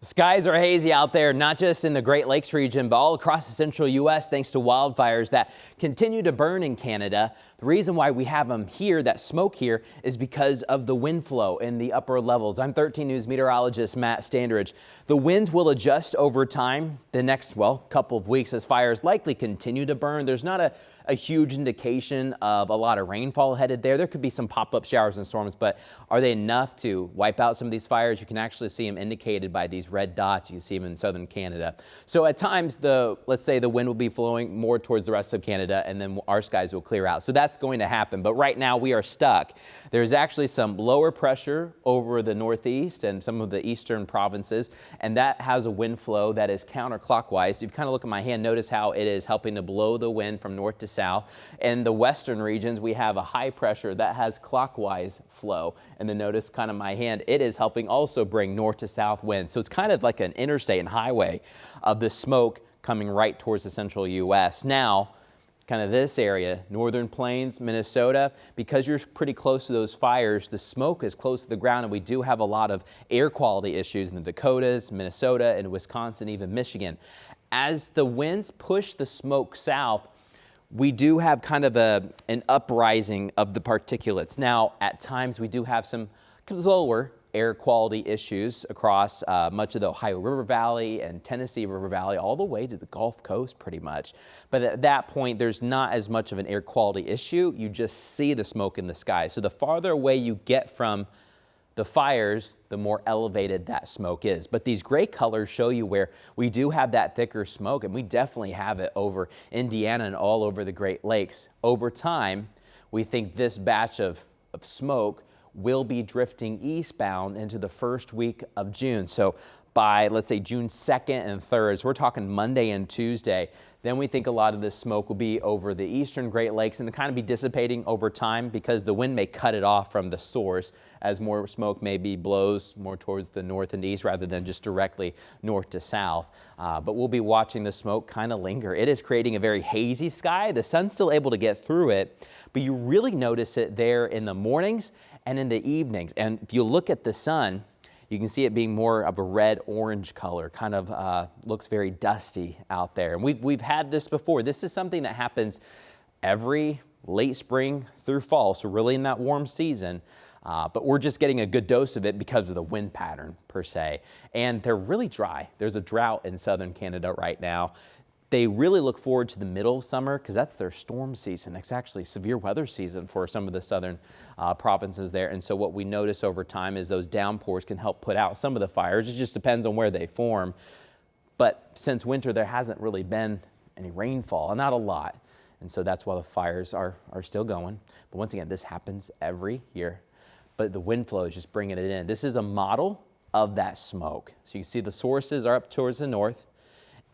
Skies are hazy out there, not just in the Great Lakes region, but all across the central U.S. thanks to wildfires that continue to burn in Canada. The reason why we have them here, that smoke here, is because of the wind flow in the upper levels. I'm 13 News meteorologist Matt Standridge. The winds will adjust over time the next, couple of weeks as fires likely continue to burn. There's not a huge indication of a lot of rainfall headed there. There could be some pop-up showers and storms, but are they enough to wipe out some of these fires? You can actually see them indicated by these red dots. You can see them in southern Canada. So at times, let's say the wind will be flowing more towards the rest of Canada, and then our skies will clear out. So that's going to happen. But right now we are stuck. There's actually some lower pressure over the northeast and some of the eastern provinces, and that has a wind flow that is counterclockwise. If you kind of look at my hand, notice how it is helping to blow the wind from north to south. In the western regions, we have a high pressure that has clockwise flow. And then notice kind of my hand, it is helping also bring north to south winds. So it's kind of like an interstate and highway of the smoke coming right towards the central U.S. Now, kind of this area, northern plains, Minnesota, because you're pretty close to those fires, the smoke is close to the ground, and we do have a lot of air quality issues in the Dakotas, Minnesota, and Wisconsin, even Michigan. As the winds push the smoke south, we do have kind of an uprising of the particulates. Now, at times, we do have some lower air quality issues across much of the Ohio River Valley and Tennessee River Valley, all the way to the Gulf Coast pretty much. But at that point, there's not as much of an air quality issue. You just see the smoke in the sky. So the farther away you get from the fires, the more elevated that smoke is. But these gray colors show you where we do have that thicker smoke, and we definitely have it over Indiana and all over the Great Lakes. Over time, we think this batch of smoke will be drifting eastbound into the first week of June. So by, let's say, June 2nd and 3rd, so we're talking Monday and Tuesday, then we think a lot of this smoke will be over the eastern Great Lakes and kind of be dissipating over time because the wind may cut it off from the source as more smoke maybe blows more towards the north and east rather than just directly north to south. But we'll be watching the smoke kind of linger. It is creating a very hazy sky. The sun's still able to get through it, but you really notice it there in the mornings and in the evenings. And if you look at the sun, you can see it being more of a red-orange color, kind of looks very dusty out there. And we've had this before. This is something that happens every late spring through fall, so really in that warm season. But we're just getting a good dose of it because of the wind pattern per se. And they're really dry. There's a drought in southern Canada right now. They really look forward to the middle of summer because that's their storm season. It's actually severe weather season for some of the southern provinces there. And so what we notice over time is those downpours can help put out some of the fires. It just depends on where they form. But since winter, there hasn't really been any rainfall, and not a lot. And so that's why the fires are still going. But once again, this happens every year. But the wind flow is just bringing it in. This is a model of that smoke. So you see the sources are up towards the north.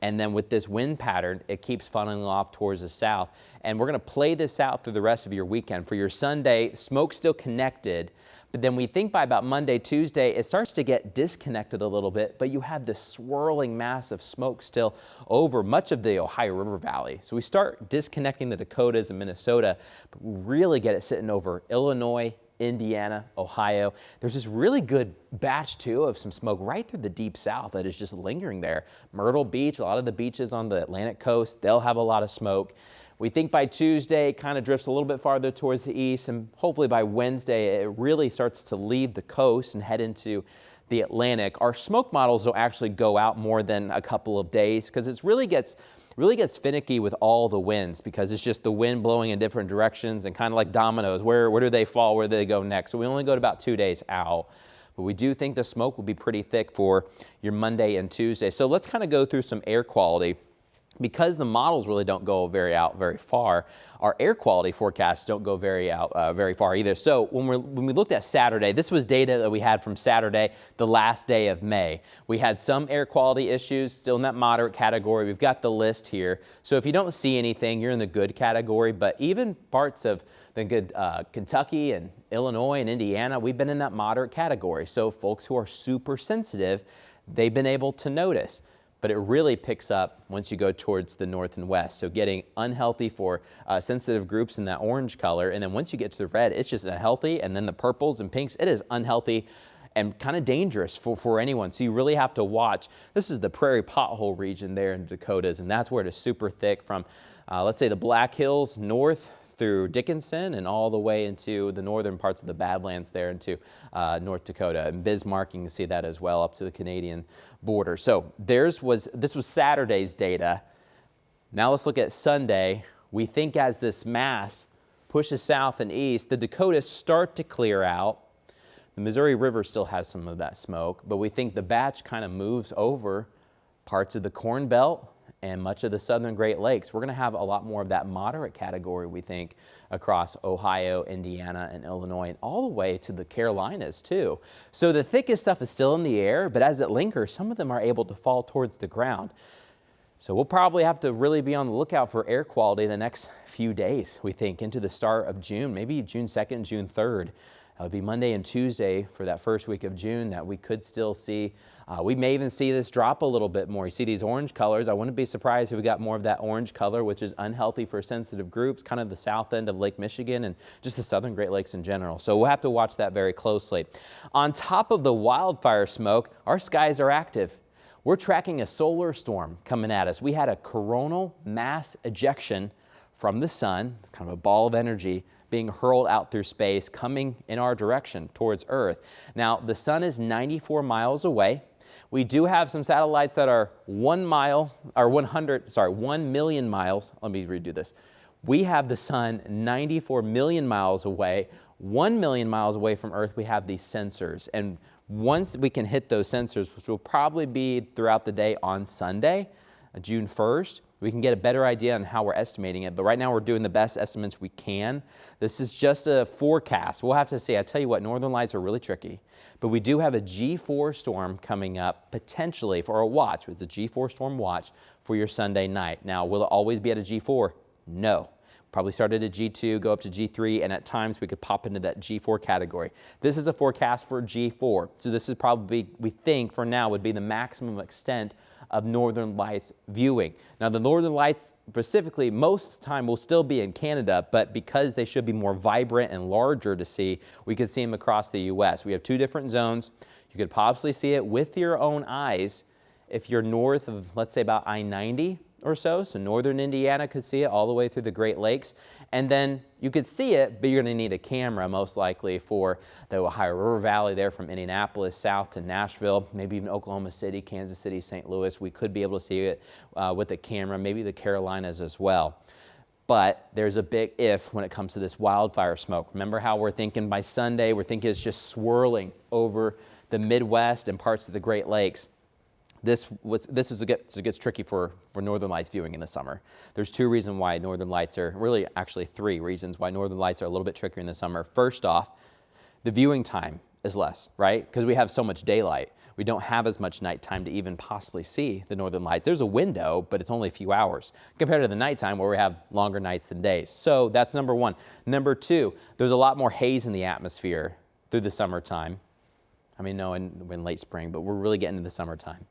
And then with this wind pattern, it keeps funneling off towards the south. And we're going to play this out through the rest of your weekend. For your Sunday, smoke's still connected. But then we think by about Monday, Tuesday, it starts to get disconnected a little bit. But you have this swirling mass of smoke still over much of the Ohio River Valley. So we start disconnecting the Dakotas and Minnesota, but we really get it sitting over Illinois, Indiana, Ohio. There's this really good batch too of some smoke right through the deep south that is just lingering there. Myrtle Beach, a lot of the beaches on the Atlantic coast, they'll have a lot of smoke. We think by Tuesday it kind of drifts a little bit farther towards the east, and hopefully by Wednesday it really starts to leave the coast and head into the Atlantic. Our smoke models don't actually go out more than a couple of days because it really gets finicky with all the winds because it's just the wind blowing in different directions and kind of like dominoes. Where do they fall? Where do they go next? So we only go to about 2 days out. But we do think the smoke will be pretty thick for your Monday and Tuesday. So let's kind of go through some air quality. Because the models really don't go very far, our air quality forecasts don't go very far either. So when we looked at Saturday, this was data that we had from Saturday, the last day of May. We had some air quality issues still in that moderate category. We've got the list here. So if you don't see anything, you're in the good category. But even parts of the good Kentucky and Illinois and Indiana, we've been in that moderate category. So folks who are super sensitive, they've been able to notice. But it really picks up once you go towards the north and west. So getting unhealthy for sensitive groups in that orange color. And then once you get to the red, it's just unhealthy. And then the purples and pinks, it is unhealthy and kind of dangerous for anyone. So you really have to watch. This is the prairie pothole region there in Dakotas, and that's where it is super thick from, let's say, the Black Hills north through Dickinson and all the way into the northern parts of the Badlands there into North Dakota. And Bismarck, you can see that as well up to the Canadian border. So this was Saturday's data. Now let's look at Sunday. We think as this mass pushes south and east, the Dakotas start to clear out. The Missouri River still has some of that smoke, but we think the batch kind of moves over parts of the Corn Belt and much of the southern Great Lakes. We're going to have a lot more of that moderate category, we think, across Ohio, Indiana, and Illinois, and all the way to the Carolinas, too. So the thickest stuff is still in the air, but as it lingers, some of them are able to fall towards the ground. So we'll probably have to really be on the lookout for air quality the next few days, we think, into the start of June, maybe June 2nd, June 3rd. It would be Monday and Tuesday for that first week of June that we could still see. We may even see this drop a little bit more. You see these orange colors. I wouldn't be surprised if we got more of that orange color, which is unhealthy for sensitive groups, kind of the south end of Lake Michigan and just the southern Great Lakes in general. So we'll have to watch that very closely. On top of the wildfire smoke, our skies are active. We're tracking a solar storm coming at us. We had a coronal mass ejection from the sun. It's kind of a ball of energy being hurled out through space, coming in our direction towards Earth. Now, the sun is 94 miles away. We do have some satellites that are 1 million miles. Let me redo this. We have the sun 94 million miles away. 1 million miles away from Earth, we have these sensors. And once we can hit those sensors, which will probably be throughout the day on Sunday, June 1st, we can get a better idea on how we're estimating it. But right now we're doing the best estimates we can. This is just a forecast. We'll have to see. I tell you what, northern lights are really tricky. But we do have a G4 storm coming up potentially for a watch. It's a G4 storm watch for your Sunday night. Now, will it always be at a G4? No. Probably start at a G2, go up to G3, and at times we could pop into that G4 category. This is a forecast for G4. So this is probably, we think for now, would be the maximum extent of northern lights viewing. Now the northern lights specifically most of the time will still be in Canada, but because they should be more vibrant and larger to see, we could see them across the U.S. We have two different zones. You could possibly see it with your own eyes if you're north of, let's say, about I-90 or so. So northern Indiana could see it all the way through the Great Lakes. And then you could see it, but you're going to need a camera most likely for the Ohio River Valley there from Indianapolis south to Nashville, maybe even Oklahoma City, Kansas City, St. Louis. We could be able to see it with a camera, maybe the Carolinas as well. But there's a big if when it comes to this wildfire smoke. Remember how we're thinking by Sunday, we're thinking it's just swirling over the Midwest and parts of the Great Lakes. This gets tricky for northern lights viewing in the summer. There's two reasons why northern lights are, really actually three reasons why northern lights are a little bit trickier in the summer. First off, the viewing time is less, right? Because we have so much daylight. We don't have as much nighttime to even possibly see the northern lights. There's a window, but it's only a few hours compared to the nighttime where we have longer nights than days. So that's number one. Number two, there's a lot more haze in the atmosphere through the summertime. I mean, no, in late spring, but we're really getting into the summertime.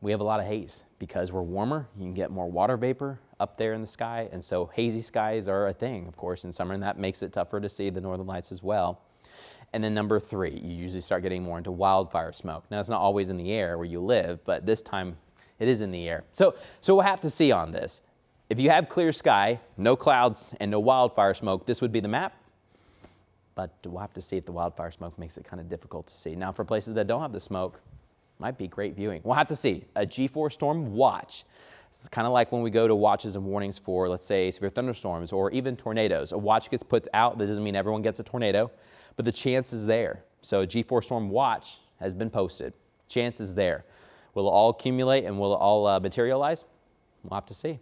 We have a lot of haze because we're warmer. You can get more water vapor up there in the sky, and so hazy skies are a thing, of course, in summer, and that makes it tougher to see the northern lights as well. And then number three, you usually start getting more into wildfire smoke. Now, it's not always in the air where you live, but this time it is in the air. So we'll have to see on this. If you have clear sky, no clouds, and no wildfire smoke, this would be the map. But we'll have to see if the wildfire smoke makes it kind of difficult to see. Now, for places that don't have the smoke, might be great viewing. We'll have to see. A G4 storm watch. It's kind of like when we go to watches and warnings for, let's say, severe thunderstorms or even tornadoes. A watch gets put out. That doesn't mean everyone gets a tornado, but the chance is there. So a G4 storm watch has been posted. Chance is there. Will it all accumulate and will it all materialize? We'll have to see.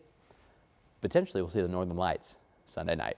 Potentially, we'll see the northern lights Sunday night.